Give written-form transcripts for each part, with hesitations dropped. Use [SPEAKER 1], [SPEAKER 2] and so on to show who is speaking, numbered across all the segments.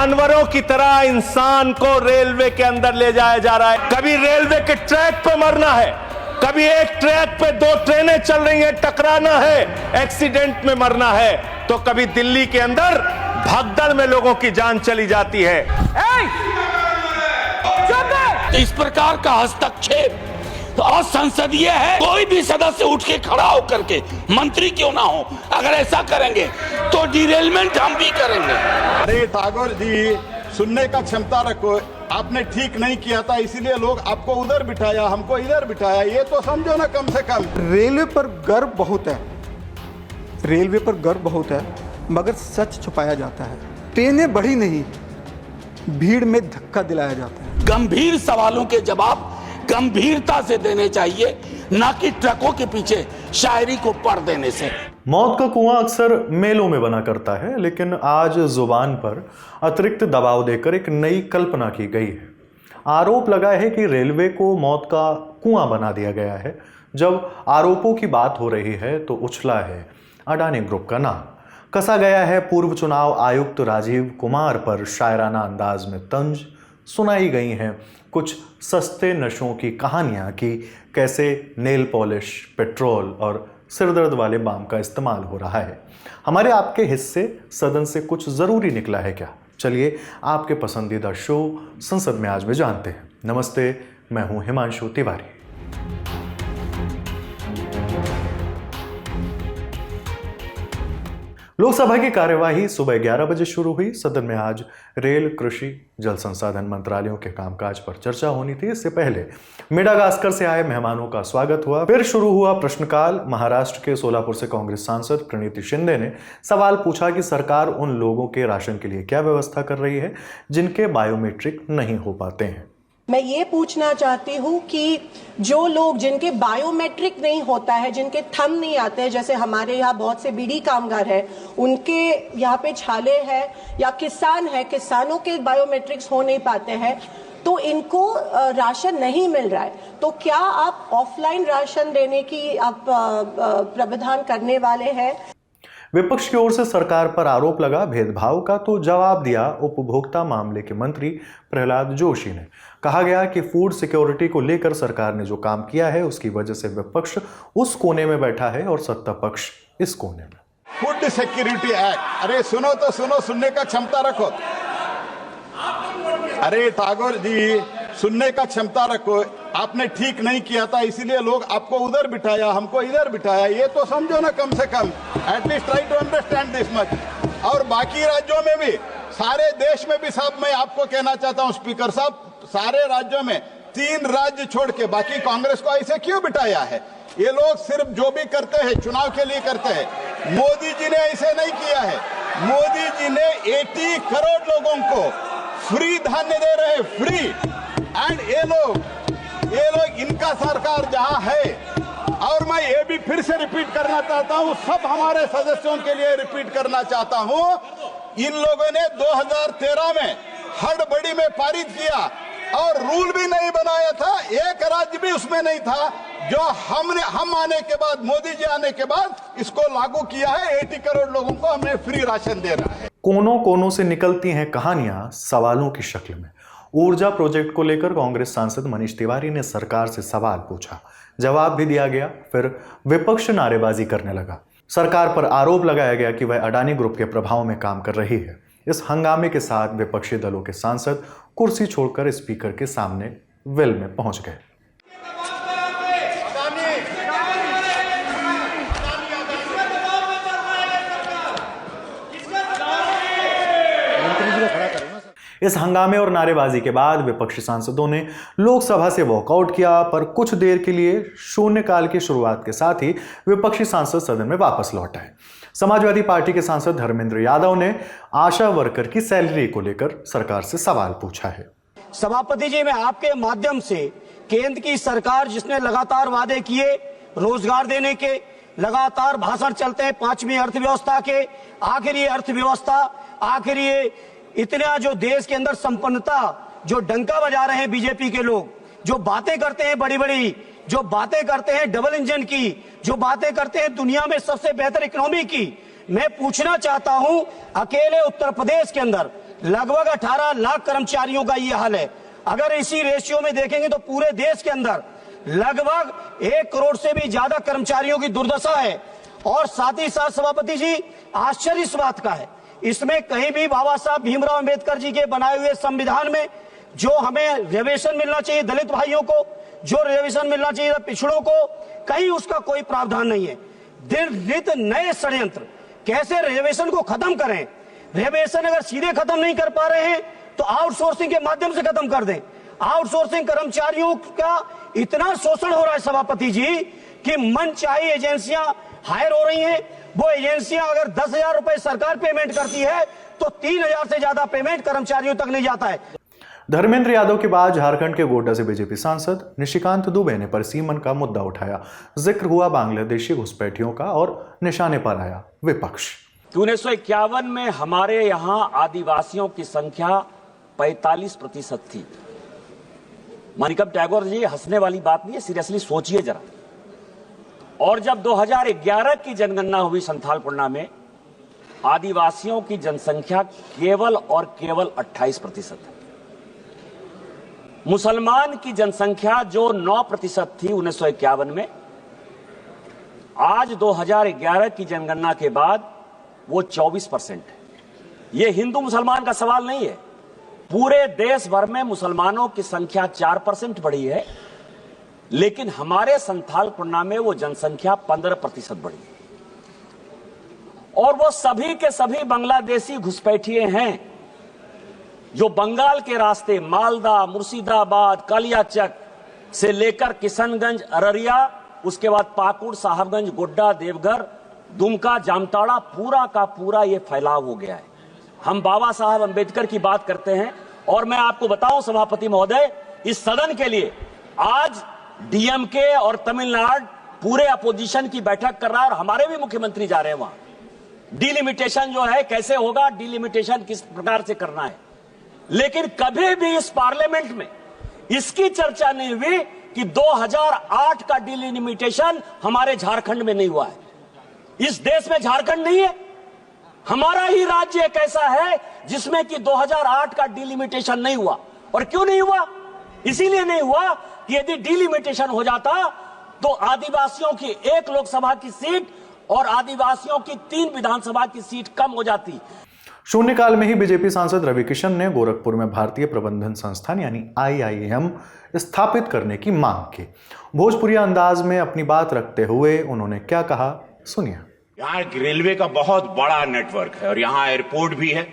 [SPEAKER 1] जानवरों की तरह इंसान को रेलवे के अंदर ले जाया जा रहा है। कभी रेलवे के ट्रैक पे मरना है, कभी एक ट्रैक पे दो ट्रेनें चल रही हैं, टकराना है, एक्सीडेंट में मरना है, तो कभी दिल्ली के अंदर भगदड़ में लोगों की जान चली जाती है।
[SPEAKER 2] इस प्रकार का हस्तक्षेप तो असंसदीय है। कोई भी सदस्य उठ के खड़ा होकर के, मंत्री क्यों ना हो, अगर ऐसा करेंगे तो डिरेलमेंट हम भी करेंगे।
[SPEAKER 3] अरे ठाकुर जी, सुनने का क्षमता रखो। आपने ठीक नहीं किया था, इसीलिए लोग आपको उधर बिठाया, हमको इधर बिठाया, ये तो समझो ना कम से कम।
[SPEAKER 4] रेलवे पर गर्व बहुत है, रेलवे पर गर्व बहुत है, मगर सच छुपाया जाता है। ट्रेनें बढ़ी नहीं, भीड़ में धक्का दिलाया जाता है।
[SPEAKER 2] गंभीर सवालों के जवाब गंभीरता से देने चाहिए, ना कि ट्रकों के पीछे शायरी को पढ़ देने से।
[SPEAKER 5] मौत का कुआं अक्सर मेलों में बना करता है, लेकिन आज जुबान पर अतिरिक्त दबाव देकर एक नई कल्पना की गई है। आरोप लगा है कि रेलवे को मौत का कुआं बना दिया गया है। जब आरोपों की बात हो रही है तो उछला है अडानी ग्रुप का नाम। कसा गया है पूर्व चुनाव आयुक्त राजीव कुमार पर शायराना अंदाज में तंज। सुनाई गई हैं कुछ सस्ते नशों की कहानियां कि कैसे नेल पॉलिश, पेट्रोल और सिरदर्द वाले बाम का इस्तेमाल हो रहा है। हमारे आपके हिस्से सदन से कुछ ज़रूरी निकला है क्या? चलिए आपके पसंदीदा शो संसद में आज में जानते हैं। नमस्ते, मैं हूं हिमांशु तिवारी। लोकसभा की कार्यवाही सुबह 11 बजे शुरू हुई। सदन में आज रेल, कृषि, जल संसाधन मंत्रालयों के कामकाज पर चर्चा होनी थी। इससे पहले मेडागास्कर से आए मेहमानों का स्वागत हुआ। फिर शुरू हुआ प्रश्नकाल। महाराष्ट्र के सोलापुर से कांग्रेस सांसद प्रणीति शिंदे ने सवाल पूछा कि सरकार उन लोगों के राशन के लिए क्या व्यवस्था कर रही है जिनके बायोमेट्रिक नहीं हो पाते हैं।
[SPEAKER 6] मैं ये पूछना चाहती हूँ कि जो लोग जिनके बायोमेट्रिक नहीं होता है, जिनके थंब नहीं आते हैं, जैसे हमारे यहाँ बहुत से बीड़ी कामगार हैं, उनके यहाँ पे छाले हैं, या किसान है, किसानों के बायोमेट्रिक्स हो नहीं पाते हैं, तो इनको राशन नहीं मिल रहा है। तो क्या आप ऑफलाइन राशन देने की आप प्रावधान करने वाले हैं?
[SPEAKER 5] विपक्ष की ओर से सरकार पर आरोप लगा भेदभाव का, तो जवाब दिया उपभोक्ता मामले के मंत्री प्रहलाद जोशी ने। कहा गया कि फूड सिक्योरिटी को लेकर सरकार ने जो काम किया है उसकी वजह से विपक्ष उस कोने में बैठा है और सत्ता पक्ष इस कोने में।
[SPEAKER 3] फूड सिक्योरिटी एक्ट, अरे सुनो तो सुनो, सुनने का क्षमता रखो। अरे ठाकुर जी, सुनने का क्षमता रखो। आपने ठीक नहीं किया था, इसीलिए लोग आपको उधर बिठाया, हमको इधर बिठाया, ये तो समझो ना कम से कम। At least try to understand this much. और बाकी राज्यों में भी, सारे देश में भी साहब, मैं आपको कहना चाहता हूं स्पीकर साहब, सारे राज्यों में 3 राज्य छोड़ के बाकी कांग्रेस को ऐसे क्यों बिठाया है? ये लोग सिर्फ जो भी करते हैं चुनाव के लिए करते हैं। मोदी जी ने ऐसे नहीं किया है। मोदी जी ने 80 करोड़ लोगों को फ्री धान्य दे रहे हैं, फ्री। एंड ये लोग इनका सरकार जहां है, और मैं ये भी फिर से रिपीट करना चाहता हूं, सब हमारे सदस्यों के लिए रिपीट करना चाहता हूं, इन लोगों ने 2013 में हड़बड़ी में पारित किया और रूल भी नहीं बनाया था, एक राज्य भी उसमें नहीं था, जो हम आने के बाद, मोदी जी आने के बाद इसको लागू किया है। 80 करोड़ लोगों को हमने फ्री राशन दे रहा है।
[SPEAKER 5] कोनों कोनों से निकलती हैं कहानियां सवालों की शक्ल में। ऊर्जा प्रोजेक्ट को लेकर कांग्रेस सांसद मनीष तिवारी ने सरकार से सवाल पूछा, जवाब भी दिया गया। फिर विपक्ष नारेबाजी करने लगा। सरकार पर आरोप लगाया गया कि वह अडानी ग्रुप के प्रभाव में काम कर रही है। इस हंगामे के साथ विपक्षी दलों के सांसद कुर्सी छोड़कर स्पीकर के सामने वेल में पहुंच गए। इस हंगामे और नारेबाजी के बाद विपक्षी सांसदों ने लोकसभा से वॉकआउट किया, पर कुछ देर के लिए शून्यकाल की शुरुआत के साथ ही विपक्षी सांसद सदन में वापस लौट आए। समाजवादी पार्टी के सांसद धर्मेंद्र यादव ने आशा वर्कर की सैलरी को लेकर सरकार से सवाल पूछा है।
[SPEAKER 7] सभापति जी, मैं आपके माध्यम से केंद्र की सरकार जिसने लगातार वादे किए रोजगार देने के, लगातार भाषण चलते हैं 5वीं अर्थव्यवस्था के, आखिर ये अर्थव्यवस्था, आखिर ये इतना जो देश के अंदर संपन्नता, जो डंका बजा रहे हैं बीजेपी के लोग, जो बातें करते हैं बड़ी बड़ी, जो बातें करते हैं डबल इंजन की, जो बातें करते हैं दुनिया में सबसे बेहतर इकोनॉमी की, मैं पूछना चाहता हूं, अकेले उत्तर प्रदेश के अंदर लगभग 18 लाख कर्मचारियों का ये हाल है। अगर इसी रेशियो में देखेंगे तो पूरे देश के अंदर लगभग 1 करोड़ से भी ज्यादा कर्मचारियों की दुर्दशा है। और साथ ही साथ सभापति जी, आश्चर्य इस बात का है, इसमें कहीं भी बाबा साहब भीमराव अंबेडकर जी के बनाए हुए संविधान में जो हमें रिजर्वेशन मिलना चाहिए दलित भाइयों को, जो रिजर्वेशन मिलना चाहिए पिछड़ों को, कहीं उसका कोई प्रावधान नहीं है। दिन नित नए षड्यंत्र, कैसे रिजर्वेशन को खत्म करें। रिजर्वेशन अगर सीधे खत्म नहीं कर पा रहे हैं तो आउटसोर्सिंग के माध्यम से खत्म कर दें। आउटसोर्सिंग कर्मचारियों का इतना शोषण हो रहा है सभापति जी कि मनचाही एजेंसियां हायर हो रही हैं। वो एजेंसियां अगर 10,000 रुपए सरकार पेमेंट करती है तो 3,000 से ज्यादा पेमेंट कर्मचारियों तक नहीं जाता है।
[SPEAKER 5] धर्मेंद्र यादव के बाद झारखंड के गोड्डा से बीजेपी सांसद निशिकांत दुबे ने परसीमन का मुद्दा उठाया। जिक्र हुआ बांग्लादेशी घुसपैठियों का और निशाने पर आया विपक्ष।
[SPEAKER 8] 1951 में हमारे यहां आदिवासियों की संख्या 45% थी। मानिकम टैगोर जी, हंसने वाली बात नहीं है, सीरियसली सोचिए जरा। और जब 2011 की जनगणना हुई संथालपुरना में, आदिवासियों की जनसंख्या केवल और केवल 28% है। मुसलमान की जनसंख्या जो 9% थी 1951 में, आज 2011 की जनगणना के बाद वो 24% है। ये हिंदू मुसलमान का सवाल नहीं है, पूरे देश भर में मुसलमानों की संख्या 4% बढ़ी है, लेकिन हमारे संथालपुरना में वो जनसंख्या 15% बढ़ी है। और वो सभी के सभी बांग्लादेशी घुसपैठिए हैं जो बंगाल के रास्ते मालदा, मुर्शिदाबाद, कालियाचक से लेकर किशनगंज, अररिया, उसके बाद पाकुड़, साहबगंज, गोड्डा, देवघर, दुमका, जामताड़ा, पूरा का पूरा ये फैलाव हो गया है। हम बाबा साहब अंबेडकर की बात करते हैं और मैं आपको बताऊं सभापति महोदय, इस सदन के लिए आज डीएमके और तमिलनाडु पूरे अपोजिशन की बैठक कर रहा है और हमारे भी मुख्यमंत्री जा रहे हैं वहां। डिलिमिटेशन जो है कैसे होगा, डिलिमिटेशन किस प्रकार से करना है, लेकिन कभी भी इस पार्लियामेंट में इसकी चर्चा नहीं हुई कि 2008 का डिलिमिटेशन हमारे झारखंड में नहीं हुआ है। इस देश में झारखंड नहीं है, हमारा ही राज्य एक ऐसा है जिसमें कि 2008 का डिलिमिटेशन नहीं हुआ। और क्यों नहीं हुआ? इसीलिए नहीं हुआ कि यदि डिलिमिटेशन हो जाता तो आदिवासियों की 1 लोकसभा की सीट और आदिवासियों की 3 विधानसभा की सीट कम हो जाती।
[SPEAKER 5] शून्यकाल में ही बीजेपी सांसद रवि किशन ने गोरखपुर में भारतीय प्रबंधन संस्थान यानी IIM स्थापित करने की मांग की। भोजपुरी अंदाज में अपनी बात रखते हुए उन्होंने क्या कहा, सुनिए।
[SPEAKER 9] यहाँ एक रेलवे का बहुत बड़ा नेटवर्क है और यहाँ एयरपोर्ट भी है।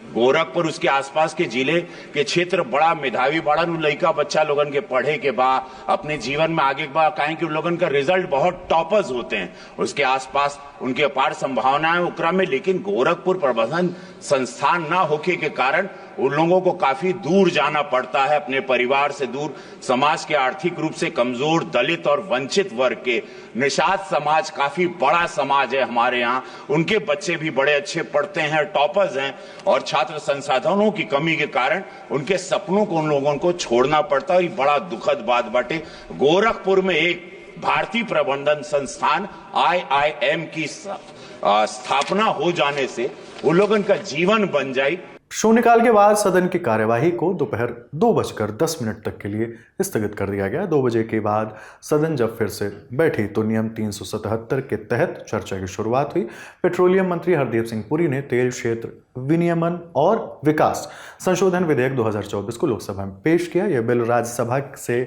[SPEAKER 9] गोरखपुर उसके आसपास के जिले के क्षेत्र बड़ा मेधावी बड़ा लड़का बच्चा लोगन के पढ़े के बाद अपने जीवन में आगे बढ़ा, कहें कि उन लोगन का रिजल्ट बहुत टॉपर्स होते हैं, उसके आसपास उनके अपार संभावनाएं उकरा में। लेकिन गोरखपुर प्रबंधन संस्थान ना होके के कारण उन लोगों को काफी दूर जाना पड़ता है, अपने परिवार से दूर, समाज के आर्थिक रूप से कमजोर, दलित और वंचित वर्ग के, निषाद समाज काफी बड़ा समाज है हमारे यहाँ, उनके बच्चे भी बड़े अच्छे पढ़ते हैं, टॉपर्स हैं, और छात्र संसाधनों की कमी के कारण उनके सपनों को उन लोगों को छोड़ना पड़ता है। और ये बड़ा दुखद बात बाटे। गोरखपुर में एक भारतीय प्रबंधन संस्थान IIM की स्थापना हो जाने से उन लोगों का जीवन बन जाए।
[SPEAKER 5] शून्यकाल के बाद सदन की कार्यवाही को दोपहर 2:10 तक के लिए स्थगित कर दिया गया। 2 बजे के बाद सदन जब फिर से बैठी तो नियम 377 के तहत चर्चा की शुरुआत हुई। पेट्रोलियम मंत्री हरदीप सिंह पुरी ने तेल क्षेत्र विनियमन और विकास संशोधन विधेयक 2024 को लोकसभा में पेश किया। यह बिल राज्यसभा से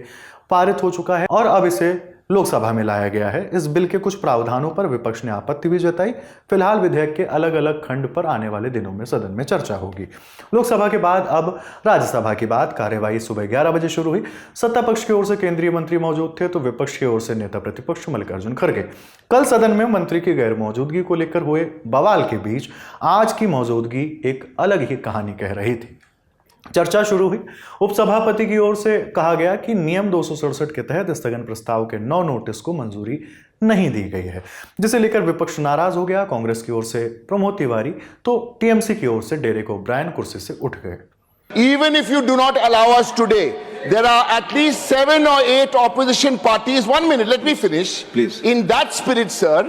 [SPEAKER 5] पारित हो चुका है और अब इसे लोकसभा में लाया गया है। इस बिल के कुछ प्रावधानों पर विपक्ष ने आपत्ति भी जताई। फिलहाल विधेयक के अलग अलग खंड पर आने वाले दिनों में सदन में चर्चा होगी। लोकसभा के बाद अब राज्यसभा की बात। कार्यवाही सुबह 11 बजे शुरू हुई। सत्ता पक्ष की ओर से केंद्रीय मंत्री मौजूद थे तो विपक्ष की ओर से नेता प्रतिपक्ष मल्लिकार्जुन खड़गे। कल सदन में मंत्री की गैर मौजूदगी को लेकर हुए बवाल के बीच आज की मौजूदगी एक अलग ही कहानी कह रही थी। चर्चा शुरू हुई। उपसभापति की ओर से कहा गया कि नियम 267 के तहत स्थगन प्रस्ताव के 9 नोटिस को मंजूरी नहीं दी गई है, जिसे लेकर विपक्ष नाराज हो गया। कांग्रेस की ओर से प्रमोद तिवारी तो टीएमसी की ओर से डेरेक ओब्रायन कुर्सी से उठ गए।
[SPEAKER 10] Even if you do not allow us today, there are at least 7 or 8 opposition parties. 1 minute, let me finish. Please. In that spirit, sir,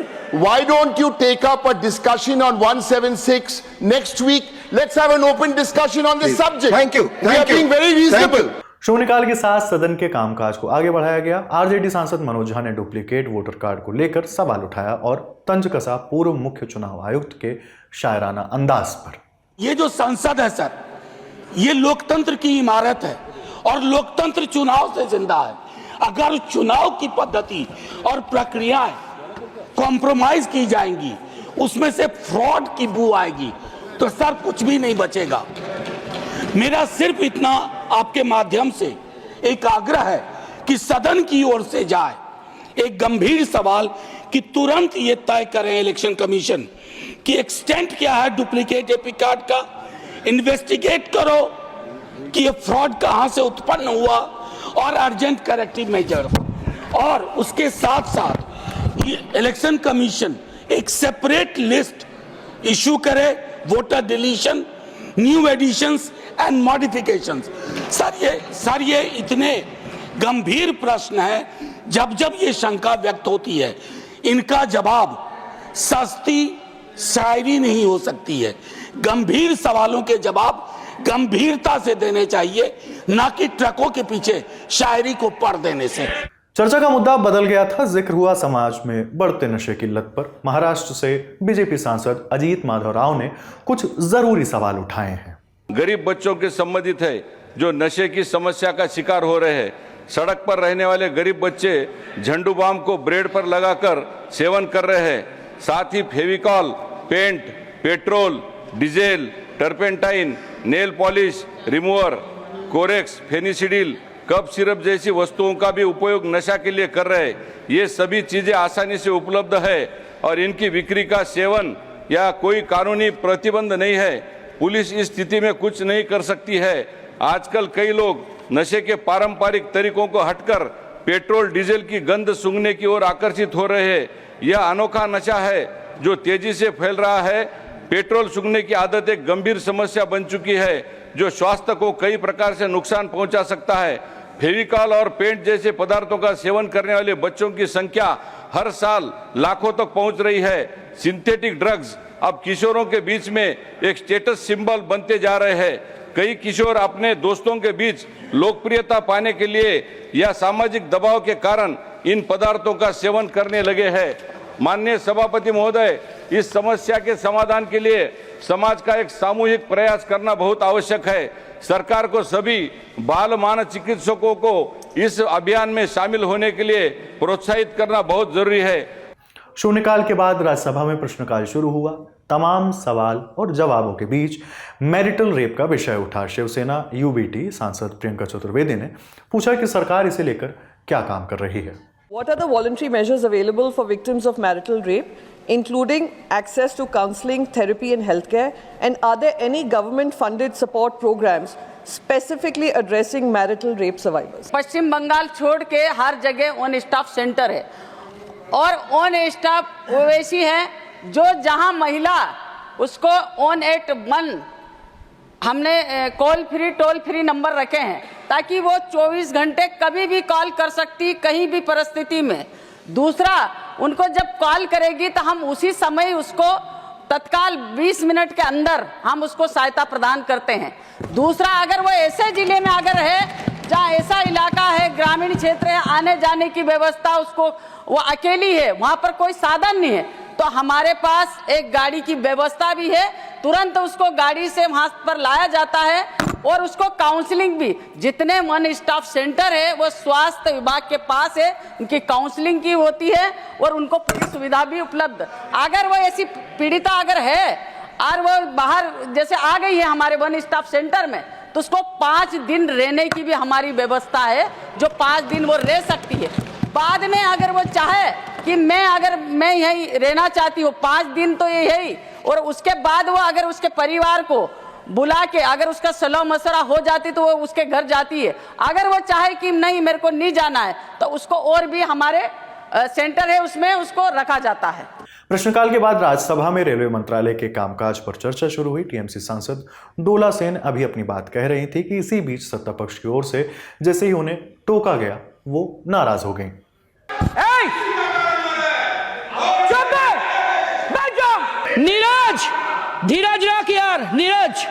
[SPEAKER 10] why don't you take up a discussion on 176 next week let's have an open discussion on this subject.
[SPEAKER 11] Thank you.
[SPEAKER 10] We are being very reasonable.
[SPEAKER 5] शून्यकाल के साथ सदन के कामकाज को आगे बढ़ाया गया। आरजेडी सांसद मनोज झा ने डुप्लीकेट वोटर कार्ड को लेकर सवाल उठाया और तंज कसा पूर्व मुख्य चुनाव आयुक्त के शायराना अंदाज पर।
[SPEAKER 2] ये जो संसद है सर, ये लोकतंत्र की इमारत है और लोकतंत्र चुनाव से जिंदा है। अगर चुनाव की पद्धति और प्रक्रियाएं कॉम्प्रोमाइज की जाएंगी, उसमें से फ्रॉड की बू आएगी, तो सर कुछ भी नहीं बचेगा। मेरा सिर्फ इतना आपके माध्यम से एक आग्रह है कि सदन की ओर से जाए एक गंभीर सवाल कि तुरंत ये तय करें इलेक्शन कमीशन कि एक्सटेंट क्या है डुप्लीकेट एपी कार्ड का, इन्वेस्टिगेट करो कि ये फ्रॉड कहां से उत्पन्न हुआ और अर्जेंट करेक्टिव मेजर, और उसके साथ साथ इलेक्शन कमीशन एक सेपरेट लिस्ट इशू करे voter deletion, new additions and modifications. Sir ये इतने गंभीर प्रश्न है, जब जब ये शंका व्यक्त होती है, इनका जवाब सस्ती शायरी नहीं हो सकती है। गंभीर सवालों के जवाब गंभीरता से देने चाहिए, ना कि ट्रकों के पीछे शायरी को पढ़ देने से।
[SPEAKER 5] चर्चा का मुद्दा बदल गया था। जिक्र हुआ समाज में बढ़ते नशे की लत पर। महाराष्ट्र से बीजेपी सांसद अजीत माधव राव ने कुछ जरूरी सवाल उठाए हैं।
[SPEAKER 1] गरीब बच्चों के संबंधित है जो नशे की समस्या का शिकार हो रहे हैं। सड़क पर रहने वाले गरीब बच्चे झंडू बाम को ब्रेड पर लगाकर सेवन कर रहे हैं। साथ ही Fevicol, paint, petrol, diesel, turpentine, nail polish remover, Corex, Phensedyl, cough syrup जैसी वस्तुओं का भी उपयोग नशा के लिए कर रहे हैं। ये सभी चीजें आसानी से उपलब्ध है और इनकी बिक्री का सेवन या कोई कानूनी प्रतिबंध नहीं है। पुलिस इस स्थिति में कुछ नहीं कर सकती है। आजकल कई लोग नशे के पारंपरिक तरीकों को हटकर पेट्रोल डीजल की गंध सूंघने की ओर आकर्षित हो रहे हैं। यह अनोखा नशा है जो तेजी से फैल रहा है। पेट्रोल सूंघने की आदत एक गंभीर समस्या बन चुकी है जो स्वास्थ्य को कई प्रकार से नुकसान पहुंचा सकता है। फेविकॉल और पेंट जैसे पदार्थों का सेवन करने वाले बच्चों की संख्या हर साल लाखों तक पहुंच रही है। सिंथेटिक ड्रग्स अब किशोरों के बीच में एक स्टेटस सिंबल बनते जा रहे हैं। कई किशोर अपने दोस्तों के बीच लोकप्रियता पाने के लिए या सामाजिक दबाव के कारण इन पदार्थों का सेवन करने लगे हैं। माननीय सभापति महोदय, इस समस्या के समाधान के लिए समाज का एक सामूहिक प्रयास करना बहुत आवश्यक है। सरकार को सभी बाल मानस चिकित्सकों को इस अभियान में शामिल होने के लिए प्रोत्साहित करना बहुत जरूरी है।
[SPEAKER 5] शून्यकाल के बाद राज्यसभा में प्रश्नकाल शुरू हुआ। तमाम सवाल और जवाबों के बीच मैरिटल रेप का विषय उठा। शिवसेना यूबीटी सांसद प्रियंका चतुर्वेदी ने पूछा कि सरकार इसे लेकर क्या काम कर रही है।
[SPEAKER 12] What are the voluntary measures available for victims of marital rape, including access to counseling, therapy and healthcare? And are there any government-funded support programs specifically addressing marital rape survivors?
[SPEAKER 13] पश्चिम बंगाल छोड़ के हर जगह ऑन स्टाफ सेंटर है और on staff Owaisi है जो जहां महिला उसको ऑन 81 हमने call free toll free number रखे हैं ताकि वो 24 घंटे कभी भी कॉल कर सकती कहीं भी परिस्थिति में। दूसरा, उनको जब कॉल करेगी तो हम उसी समय उसको तत्काल 20 मिनट के अंदर हम उसको सहायता प्रदान करते हैं। दूसरा, अगर वो ऐसे जिले में अगर है जहाँ ऐसा इलाका है, ग्रामीण क्षेत्र है, आने जाने की व्यवस्था उसको वो अकेली है, वहां पर कोई साधन नहीं है, तो हमारे पास एक गाड़ी की व्यवस्था भी है। तुरंत उसको गाड़ी से वहां पर लाया जाता है और उसको काउंसलिंग भी, जितने वन स्टाफ सेंटर है वो स्वास्थ्य विभाग के पास है, उनकी काउंसलिंग की होती है और उनको पूरी सुविधा भी उपलब्ध। अगर वो ऐसी पीड़िता अगर है और वो बाहर जैसे आ गई है हमारे वन स्टाफ सेंटर में, तो उसको 5 दिन रहने की भी हमारी व्यवस्था है, जो 5 दिन वो रह सकती है। बाद में अगर वो चाहे कि मैं यही रहना चाहती हूँ 5 दिन, तो ये यही, और उसके बाद वो अगर उसके परिवार को बुला के अगर उसका सलाह मशवरा हो जाती तो वो उसके घर जाती है। अगर वो चाहे कि नहीं मेरे को नहीं जाना है तो उसको और भी हमारे सेंटर है उसमें उसको रखा जाता है।
[SPEAKER 5] प्रश्नकाल के बाद राज्यसभा में रेलवे मंत्रालय के कामकाज पर चर्चा शुरू हुई। टीएमसी सांसद डोला सेन अभी अपनी बात कह रही थी कि इसी बीच सत्ता पक्ष की ओर से जैसे ही उन्हें टोका गया वो नाराज हो गई।
[SPEAKER 2] नीरज,
[SPEAKER 11] धीरज रख यार, नीरज।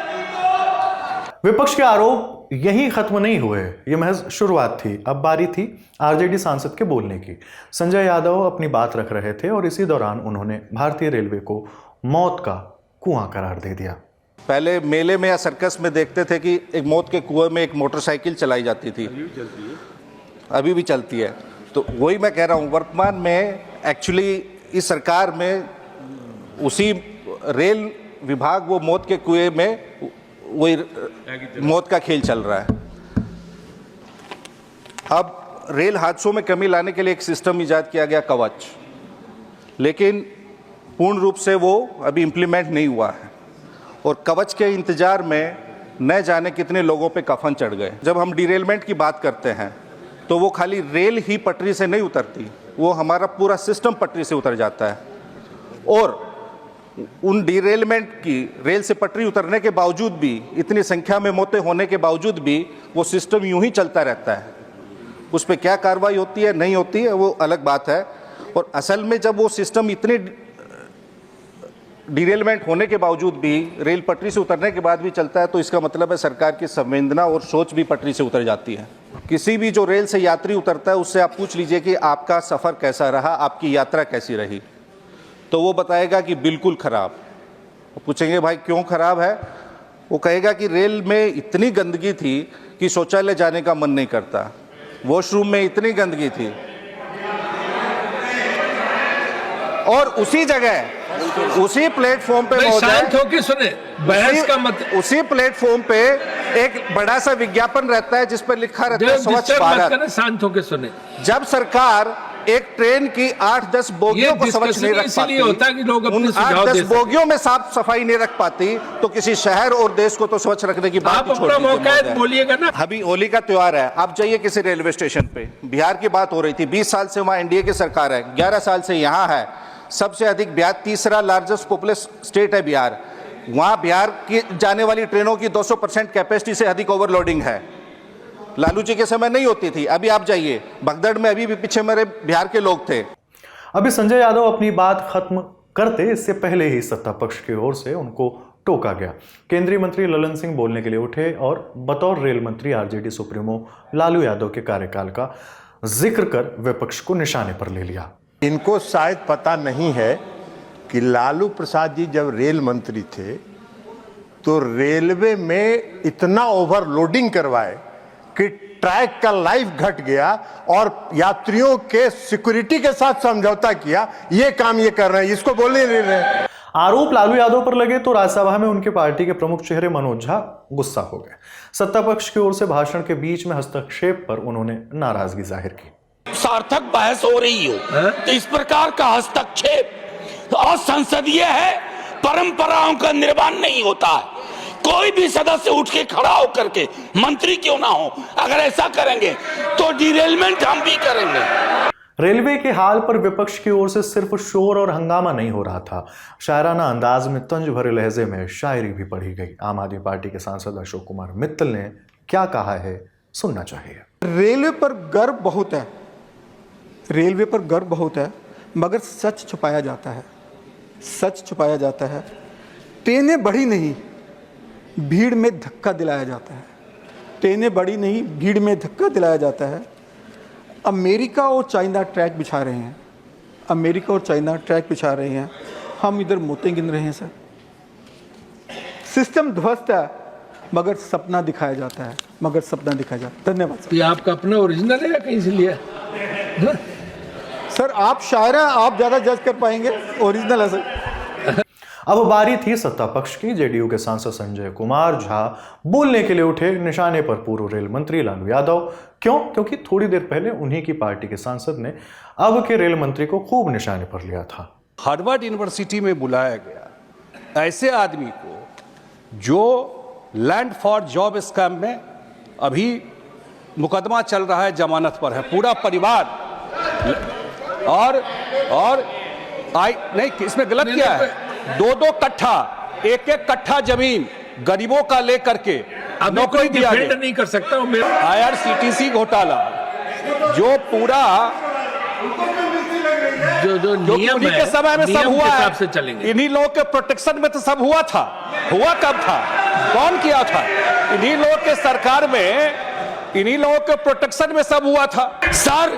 [SPEAKER 5] विपक्ष के आरोप यहीं खत्म नहीं हुए, ये महज शुरुआत थी। अब बारी थी आरजेडी सांसद के बोलने की। संजय यादव अपनी बात रख रहे थे और इसी दौरान उन्होंने भारतीय रेलवे को मौत का कुआं करार दे दिया।
[SPEAKER 1] पहले मेले में या सर्कस में देखते थे कि एक मौत के कुएं में एक मोटरसाइकिल चलाई जाती थी, अभी भी चलती है। तो वही मैं कह रहा हूँ, वर्तमान में एक्चुअली इस सरकार में उसी रेल विभाग वो मौत के कुएं में वही मौत का खेल चल रहा है। अब रेल हादसों में कमी लाने के लिए एक सिस्टम इजाद किया गया, कवच, लेकिन पूर्ण रूप से वो अभी इम्प्लीमेंट नहीं हुआ है और कवच के इंतजार में न जाने कितने लोगों पे कफन चढ़ गए। जब हम डिरेलमेंट की बात करते हैं तो वो खाली रेल ही पटरी से नहीं उतरती, वो हमारा पूरा सिस्टम पटरी से उतर जाता है। और उन डिरेलमेंट की रेल से पटरी उतरने के बावजूद भी, इतनी संख्या में मौतें होने के बावजूद भी वो सिस्टम यूं ही चलता रहता है। उस पर क्या कार्रवाई होती है नहीं होती है वो अलग बात है। और असल में जब वो सिस्टम इतने डिरेलमेंट होने के बावजूद भी रेल पटरी से उतरने के बाद भी चलता है, तो इसका मतलब है सरकार की संवेदना और सोच भी पटरी से उतर जाती है। किसी भी जो रेल से यात्री उतरता है उससे आप पूछ लीजिए कि आपका सफ़र कैसा रहा, आपकी यात्रा कैसी रही, तो वो बताएगा कि बिल्कुल खराब। पूछेंगे भाई क्यों खराब है, वो कहेगा कि रेल में इतनी गंदगी थी कि शौचालय जाने का मन नहीं करता, वॉशरूम में इतनी गंदगी थी। और उसी जगह उसी प्लेटफॉर्म पे
[SPEAKER 11] शांत होकर सुने, बहस का मत।
[SPEAKER 1] उसी प्लेटफॉर्म पे एक बड़ा सा विज्ञापन रहता है जिस पर लिखा रहता है स्वच्छ भारत।
[SPEAKER 11] शांत होकर सुने।
[SPEAKER 1] जब सरकार एक ट्रेन की 8-10 बोगियों को स्वच्छ नहीं रख पाती,
[SPEAKER 11] होता है कि लोग अपने
[SPEAKER 1] उन 8-10 बोगियों में साफ सफाई नहीं रख पाती, तो किसी शहर और देश को तो स्वच्छ रखने की बात ही छोड़ दीजिए।
[SPEAKER 11] बोलिएगा ना।
[SPEAKER 1] अभी होली का त्योहार है, आप जाइए किसी रेलवे स्टेशन पे, बिहार की बात हो रही थी, 20 साल से वहां एनडीए की सरकार है, 11 साल से यहाँ है, सबसे अधिक बिहार, तीसरा लार्जेस्ट पॉपुलस स्टेट है बिहार। वहां बिहार की जाने वाली ट्रेनों की 200% कैपेसिटी से अधिक ओवरलोडिंग है। लालू जी के समय नहीं होती थी। अभी आप जाइए भगदड़ में, अभी भी पीछे मेरे बिहार के लोग थे।
[SPEAKER 5] अभी संजय यादव अपनी बात खत्म करते इससे पहले ही सत्ता पक्ष की ओर से उनको टोका गया। केंद्रीय मंत्री ललन सिंह बोलने के लिए उठे और बतौर रेल मंत्री आरजेडी सुप्रीमो लालू यादव के कार्यकाल का जिक्र कर विपक्ष को निशाने पर ले लिया।
[SPEAKER 14] इनको शायद पता नहीं है कि लालू प्रसाद जी जब रेल मंत्री थे तो रेलवे में इतना ओवरलोडिंग करवाए कि ट्रैक का लाइफ घट गया और यात्रियों के सिक्योरिटी के साथ समझौता किया। ये काम ये कर रहे हैं, इसको बोलने नहीं रहे।
[SPEAKER 5] आरोप लालू यादव पर लगे तो राज्यसभा में उनके पार्टी के प्रमुख चेहरे मनोज झा गुस्सा हो गए। सत्ता पक्ष की ओर से भाषण के बीच में हस्तक्षेप पर उन्होंने नाराजगी जाहिर की।
[SPEAKER 2] सार्थक बहस हो रही हो तो इस प्रकार का हस्तक्षेप असंसदीय है, परंपराओं का निर्माण नहीं होता है। कोई भी सदस्य उठ के खड़ा होकर के, मंत्री क्यों ना हो, अगर ऐसा करेंगे तो डिरेलमेंट हम भी करेंगे।
[SPEAKER 5] रेलवे के हाल पर विपक्ष की ओर से सिर्फ शोर और हंगामा नहीं हो रहा था, शायराना अंदाज में तंज भरे लहजे में शायरी भी पढ़ी गई। आम आदमी पार्टी के सांसद अशोक कुमार मित्तल ने क्या कहा है, सुनना चाहिए।
[SPEAKER 4] रेलवे पर गर्व बहुत है, रेलवे पर गर्व बहुत है, मगर सच छुपाया जाता है, सच छुपाया जाता है। ट्रेनें बढ़ी नहीं, भीड़ में धक्का दिलाया जाता है। ट्रेनें बढ़ी नहीं, भीड़ में धक्का दिलाया जाता है। अमेरिका और चाइना ट्रैक बिछा रहे हैं, अमेरिका और चाइना ट्रैक बिछा रहे हैं, हम इधर मोते गिन रहे हैं। सर, सिस्टम ध्वस्त है मगर सपना दिखाया जाता है, मगर सपना दिखाया जाता है। धन्यवाद सर।
[SPEAKER 11] ये आपका अपना ओरिजिनल है या कहीं से लिया?
[SPEAKER 4] सर आप शायर हैं, आप ज्यादा जज कर पाएंगे, ओरिजिनल है सर।
[SPEAKER 5] अब बारी थी सत्ता पक्ष की। जेडीयू के सांसद संजय कुमार झा बोलने के लिए उठे, निशाने पर पूर्व रेल मंत्री लालू यादव। क्यों? क्योंकि थोड़ी देर पहले उन्हीं की पार्टी के सांसद ने अब के रेल मंत्री को खूब निशाने पर लिया था।
[SPEAKER 15] हार्वर्ड यूनिवर्सिटी में बुलाया गया ऐसे आदमी को जो लैंड फॉर जॉब स्कैम में अभी मुकदमा चल रहा है, जमानत पर है, पूरा परिवार। और नहीं, इसमें गलत क्या है? 2-2 कट्ठा, 1-1 कट्ठा जमीन गरीबों का लेकर के नौकरी दिया गया।
[SPEAKER 11] नहीं कर सकता हूं।
[SPEAKER 15] IRCTC घोटाला जो पूरा
[SPEAKER 11] जो नियम
[SPEAKER 15] उन्हीं
[SPEAKER 11] है,
[SPEAKER 15] के समय में सब
[SPEAKER 11] नियम
[SPEAKER 15] हुआ
[SPEAKER 11] के
[SPEAKER 15] है।
[SPEAKER 11] हिसाब से चलेंगे।
[SPEAKER 15] इन्हीं लोगों के प्रोटेक्शन में तो सब हुआ था। हुआ कब था? कौन किया था? इन्हीं लोगों के सरकार में, इन्हीं लोगों के प्रोटेक्शन में सब हुआ था।
[SPEAKER 2] सर,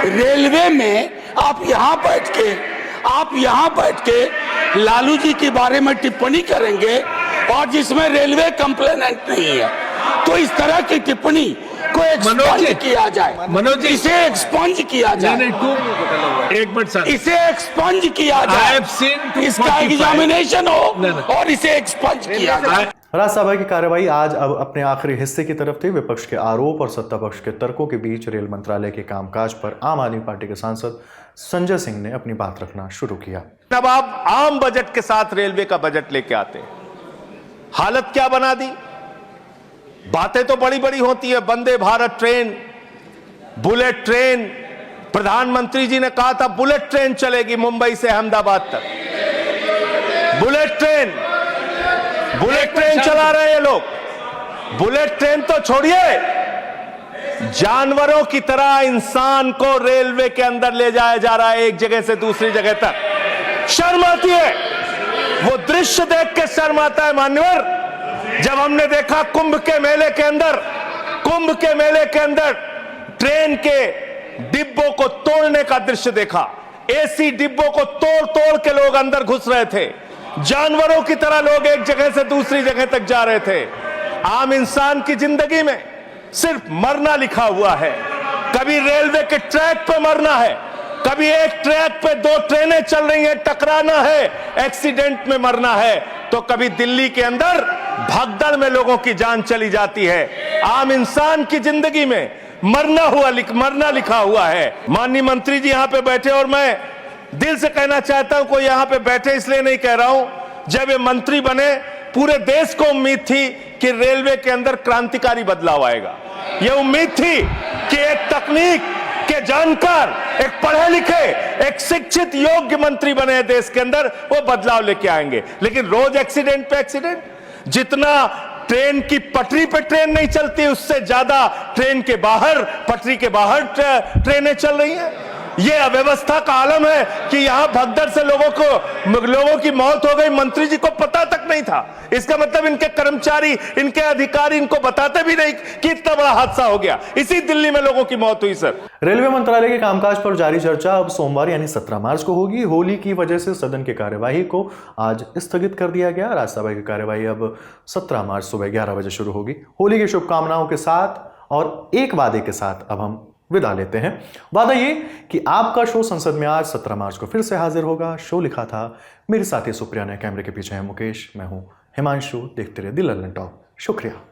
[SPEAKER 2] रेलवे में आप यहाँ बैठ के लालू जी के बारे में टिप्पणी करेंगे और जिसमें रेलवे कंप्लेनेंट नहीं है, तो इस तरह की टिप्पणी को एक्सपंज किया जाए।
[SPEAKER 11] मनोज जी,
[SPEAKER 2] इसे एक्सपंज किया जाए।
[SPEAKER 11] एक मिनट सर,
[SPEAKER 2] इसे एक्सपंज किया जाए। इसका एग्जामिनेशन हो और इसे एक्सपंज किया जाए।
[SPEAKER 5] राज्यसभा की कार्यवाही आज अब अपने आखिरी हिस्से की तरफ थी। विपक्ष के आरोप और सत्ता पक्ष के तर्कों के बीच रेल मंत्रालय के कामकाज पर आम आदमी पार्टी के सांसद संजय सिंह ने अपनी बात रखना शुरू किया।
[SPEAKER 1] अब आप आम बजट के साथ रेलवे का बजट लेके आते हैं, हालत क्या बना दी। बातें तो बड़ी बड़ी होती है, Vande Bharat train, bullet train. प्रधानमंत्री जी ने कहा था बुलेट ट्रेन चलेगी मुंबई से अहमदाबाद तक। बुलेट ट्रेन चला रहे हैं लोग। बुलेट ट्रेन तो छोड़िए, जानवरों की तरह इंसान को रेलवे के अंदर ले जाया जा रहा है, एक जगह से दूसरी जगह तक। शर्म आती है, वो दृश्य देख के शर्म आता है मान्यवर। जब हमने देखा कुंभ के मेले के अंदर ट्रेन के डिब्बों को तोड़ने का दृश्य देखा, एसी डिब्बों को तोड़ तोड़ के लोग अंदर घुस रहे थे, जानवरों की तरह लोग एक जगह से दूसरी जगह तक जा रहे थे। आम इंसान की जिंदगी में सिर्फ मरना लिखा हुआ है। कभी रेलवे के ट्रैक पे मरना है, कभी एक ट्रैक पे दो ट्रेनें चल रही हैं, टकराना है, एक्सीडेंट में मरना है, तो कभी दिल्ली के अंदर भगदड़ में लोगों की जान चली जाती है। आम इंसान की जिंदगी में मरना लिखा हुआ है। माननीय मंत्री जी यहां पे बैठे, और मैं दिल से कहना चाहता हूं, कोई यहां पे बैठे इसलिए नहीं कह रहा हूं, जब ये मंत्री बने पूरे देश को उम्मीद थी कि रेलवे के अंदर क्रांतिकारी बदलाव आएगा। ये उम्मीद थी कि एक तकनीक के जानकार, एक पढ़े लिखे, एक शिक्षित योग्य मंत्री बने देश के अंदर, वो बदलाव लेके आएंगे। लेकिन रोज एक्सीडेंट पे एक्सीडेंट, जितना ट्रेन की पटरी पे ट्रेन नहीं चलती, उससे ज्यादा ट्रेन के बाहर, पटरी के बाहर ट्रेनें चल रही हैं। ये अव्यवस्था का आलम है कि यहां भगदड़ से लोगों की मौत हो गई, मंत्री जी को पता तक नहीं था। इसका मतलब इनके कर्मचारी, इनके अधिकारी इनको बताते भी नहीं कि इतना बड़ा हादसा हो गया। इसी दिल्ली में लोगों की मौत हुई सर।
[SPEAKER 5] रेलवे मंत्रालय के कामकाज पर जारी चर्चा अब सोमवार यानी 17 मार्च को होगी। होली की वजह से सदन की कार्यवाही को आज स्थगित कर दिया गया। राज्यसभा की कार्यवाही अब 17 मार्च सुबह 11 बजे शुरू होगी। होली की शुभकामनाओं के साथ और एक वादे के साथ अब हम विदा लेते हैं। वादा ये कि आपका शो संसद में आज 17 मार्च को फिर से हाजिर होगा। शो लिखा था मेरे साथी सुप्रिया ने, कैमरे के पीछे है मुकेश, मैं हूं हिमांशु। देखते रहिए द लंदन टॉक। शुक्रिया।